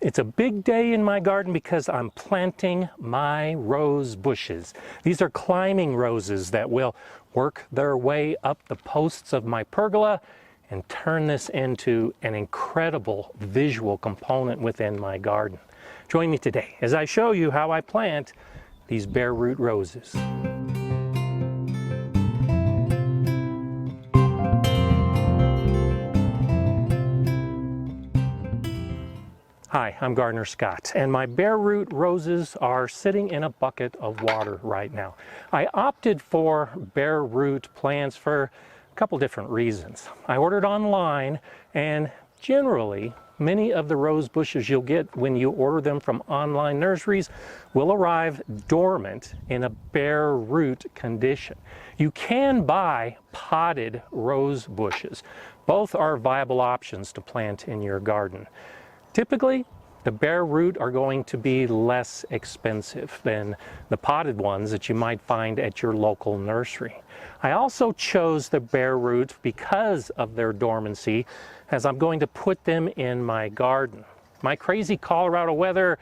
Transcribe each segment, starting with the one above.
It's a big day in my garden because I'm planting my rose bushes. These are climbing roses that will work their way up the posts of my pergola and turn this into an incredible visual component within my garden. Join me today as I show you how I plant these bare root roses. Hi, I'm Gardener Scott, and my bare root roses are sitting in a bucket of water right now. I opted for bare root plants for a couple different reasons. I ordered online, and generally, many of the rose bushes you'll get when you order them from online nurseries will arrive dormant in a bare root condition. You can buy potted rose bushes. Both are viable options to plant in your garden. Typically, the bare root are going to be less expensive than the potted ones that you might find at your local nursery. I also chose the bare root because of their dormancy, as I'm going to put them in my garden. My crazy Colorado weather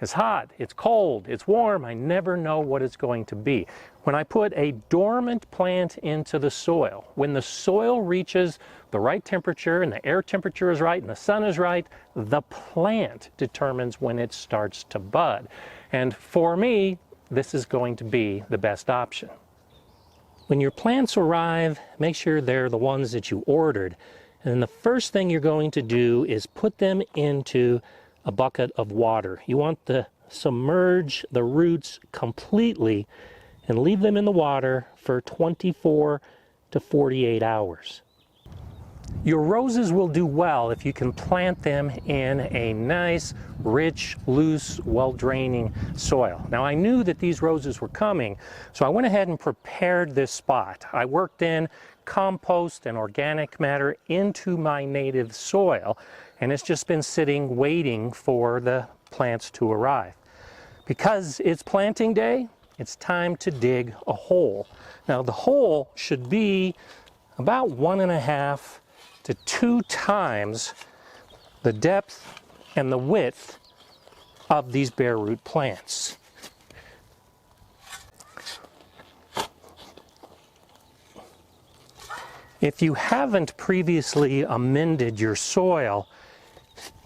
is hot, it's cold, it's warm, I never know what it's going to be. When I put a dormant plant into the soil, when the soil reaches the right temperature and the air temperature is right and the sun is right, the plant determines when it starts to bud. And for me, this is going to be the best option. When your plants arrive, make sure they're the ones that you ordered. And the first thing you're going to do is put them into a bucket of water. You want to submerge the roots completely and leave them in the water for 24 to 48 hours. Your roses will do well if you can plant them in a nice, rich, loose, well-draining soil. Now, I knew that these roses were coming, so I went ahead and prepared this spot. I worked in compost and organic matter into my native soil, and it's just been sitting waiting for the plants to arrive. Because it's planting day, it's time to dig a hole. Now, the hole should be about 1.5 to 2 times the depth and the width of these bare root plants. If you haven't previously amended your soil,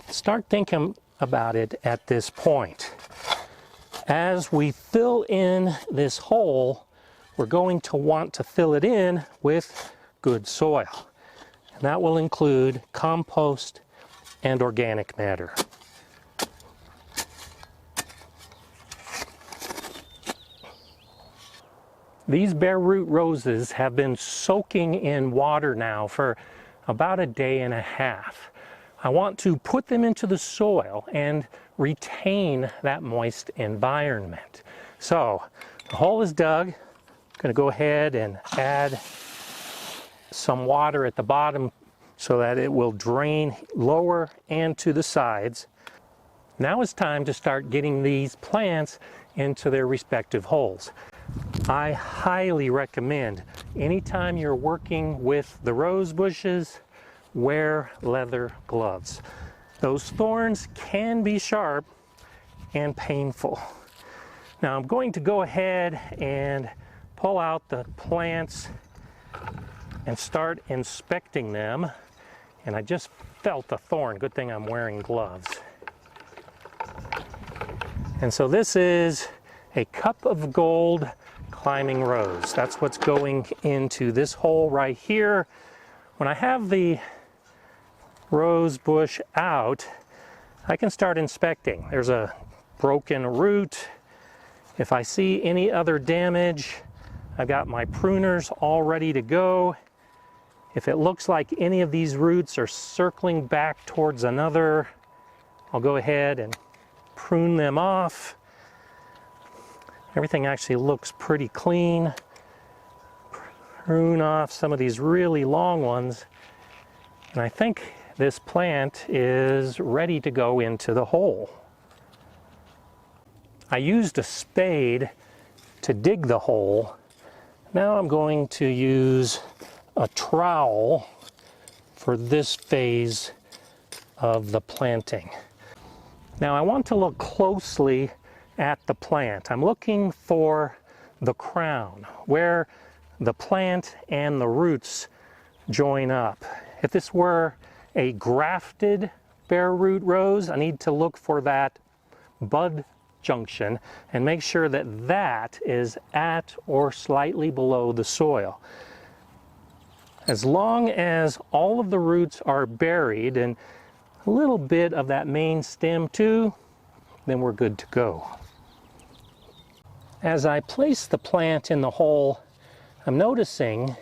start thinking about it at this point. As we fill in this hole, we're going to want to fill it in with good soil. And that will include compost and organic matter. These bare root roses have been soaking in water now for about 1.5 days. I want to put them into the soil and retain that moist environment. So the hole is dug. I'm going to go ahead and add some water at the bottom so that it will drain lower and to the sides. Now it's time to start getting these plants into their respective holes. I highly recommend anytime you're working with the rose bushes, wear leather gloves. Those thorns can be sharp and painful. Now I'm going to go ahead and pull out the plants and start inspecting them. And I just felt a thorn. Good thing I'm wearing gloves. And so this is a cup of gold climbing rose. That's what's going into this hole right here. When I have the rose bush out, I can start inspecting. There's a broken root. If I see any other damage, I've got my pruners all ready to go. If it looks like any of these roots are circling back towards another, I'll go ahead and prune them off. Everything actually looks pretty clean. Prune off some of these really long ones. And I think this plant is ready to go into the hole. I used a spade to dig the hole. Now I'm going to use a trowel for this phase of the planting. Now I want to look closely at the plant. I'm looking for the crown, where the plant and the roots join up. If this were a grafted bare root rose, I need to look for that bud junction and make sure that that is at or slightly below the soil. As long as all of the roots are buried and a little bit of that main stem too, then we're good to go. As I place the plant in the hole, I'm noticing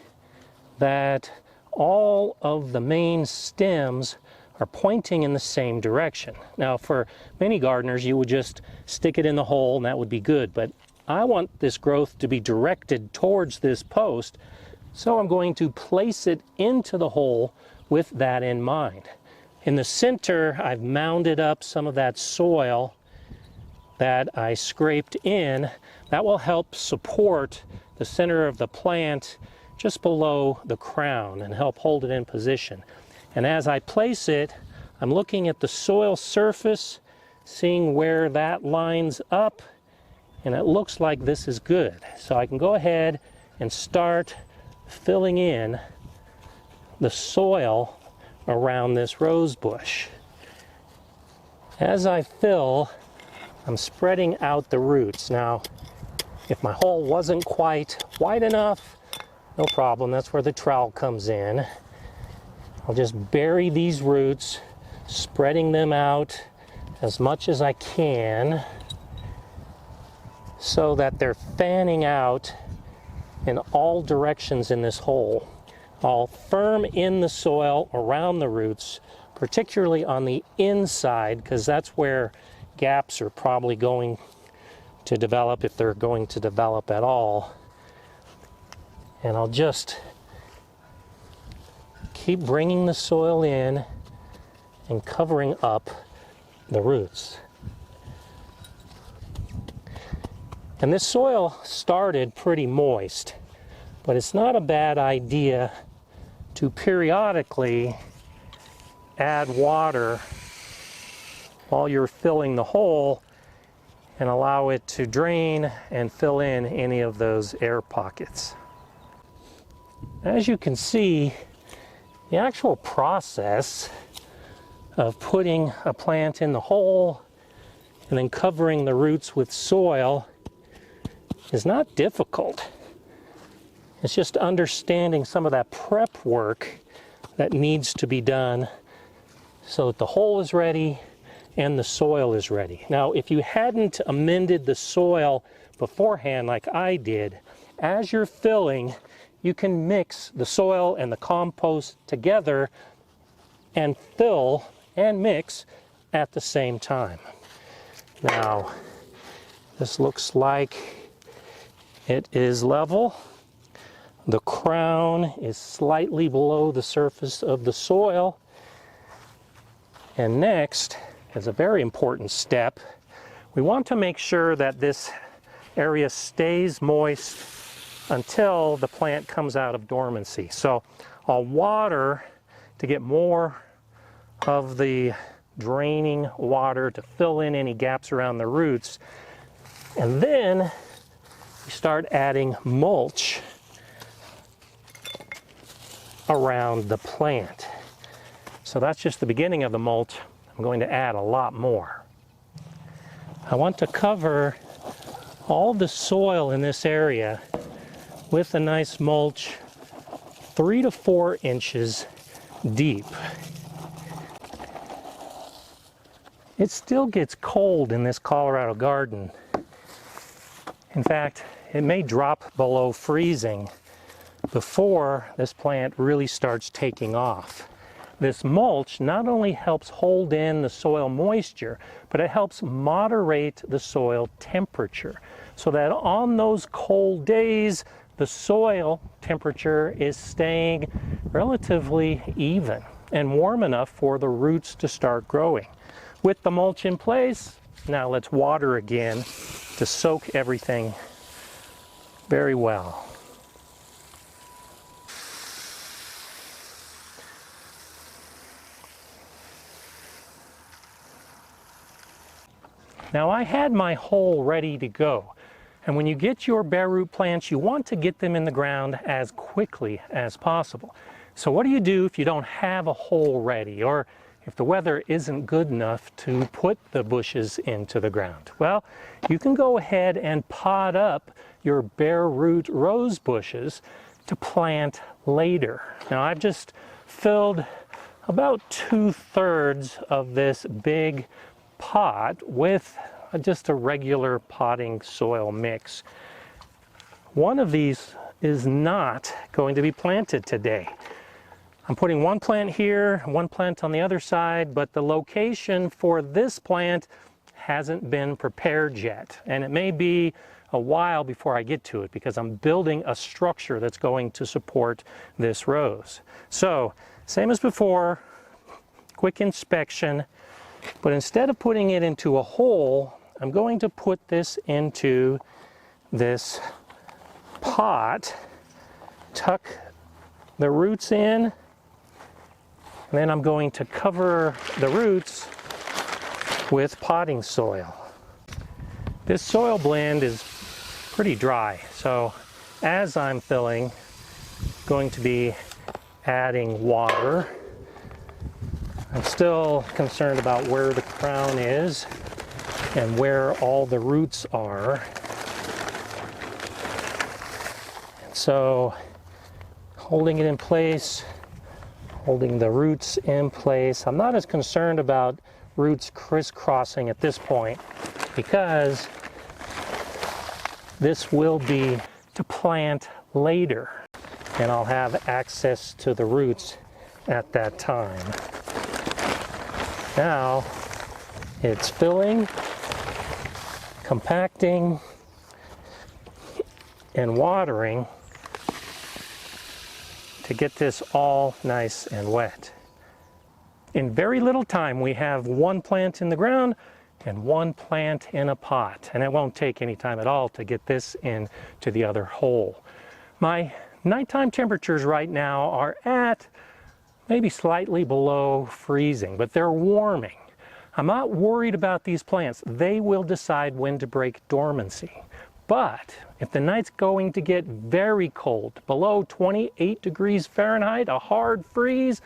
that all of the main stems are pointing in the same direction. Now, for many gardeners, you would just stick it in the hole and that would be good, but I want this growth to be directed towards this post, so I'm going to place it into the hole with that in mind. In the center, I've mounded up some of that soil that I scraped in. That will help support the center of the plant just below the crown and help hold it in position. And as I place it, I'm looking at the soil surface, seeing where that lines up, and it looks like this is good. So I can go ahead and start filling in the soil around this rose bush. As I fill, I'm spreading out the roots. Now, if my hole wasn't quite wide enough, no problem, that's where the trowel comes in. I'll just bury these roots, spreading them out as much as I can so that they're fanning out in all directions in this hole. I'll firm in the soil around the roots, particularly on the inside, because that's where gaps are probably going to develop, if they're going to develop at all. And I'll just keep bringing the soil in and covering up the roots. And this soil started pretty moist, but it's not a bad idea to periodically add water while you're filling the hole and allow it to drain and fill in any of those air pockets. As you can see, the actual process of putting a plant in the hole and then covering the roots with soil is not difficult. It's just understanding some of that prep work that needs to be done so that the hole is ready and the soil is ready. Now, if you hadn't amended the soil beforehand like I did, as you're filling, you can mix the soil and the compost together and fill and mix at the same time. Now, this looks like it is level. The crown is slightly below the surface of the soil. And next is a very important step. We want to make sure that this area stays moist until the plant comes out of dormancy. So I'll water to get more of the draining water to fill in any gaps around the roots. And then we start adding mulch around the plant. So that's just the beginning of the mulch. I'm going to add a lot more. I want to cover all the soil in this area with a nice mulch 3 to 4 inches deep. It still gets cold in this Colorado garden. In fact, it may drop below freezing before this plant really starts taking off. This mulch not only helps hold in the soil moisture, but it helps moderate the soil temperature so that on those cold days, the soil temperature is staying relatively even and warm enough for the roots to start growing. With the mulch in place, now let's water again to soak everything very well. Now I had my hole ready to go. And when you get your bare root plants, you want to get them in the ground as quickly as possible. So what do you do if you don't have a hole ready, or if the weather isn't good enough to put the bushes into the ground? Well, you can go ahead and pot up your bare root rose bushes to plant later. Now I've just filled about 2/3 of this big pot with just a regular potting soil mix. One of these is not going to be planted today. I'm putting one plant here, one plant on the other side, but the location for this plant hasn't been prepared yet. And it may be a while before I get to it because I'm building a structure that's going to support this rose. So, same as before, quick inspection, but instead of putting it into a hole, I'm going to put this into this pot, tuck the roots in, and then I'm going to cover the roots with potting soil. This soil blend is pretty dry, so as I'm filling, I'm going to be adding water. I'm still concerned about where the crown is and where all the roots are. And so holding it in place, holding the roots in place. I'm not as concerned about roots crisscrossing at this point because this will be to plant later and I'll have access to the roots at that time. Now it's filling, compacting, and watering to get this all nice and wet. In very little time, we have one plant in the ground and one plant in a pot, and it won't take any time at all to get this into the other hole. My nighttime temperatures right now are at maybe slightly below freezing, but they're warming. I'm not worried about these plants. They will decide when to break dormancy. But if the night's going to get very cold, below 28 degrees Fahrenheit, a hard freeze,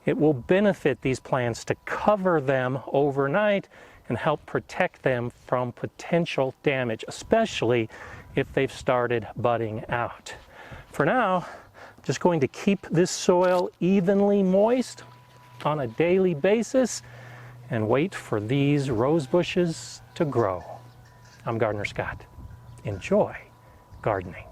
it will benefit these plants to cover them overnight and help protect them from potential damage, especially if they've started budding out. For now, I'm just going to keep this soil evenly moist on a daily basis and wait for these rose bushes to grow. I'm Gardener Scott. Enjoy gardening.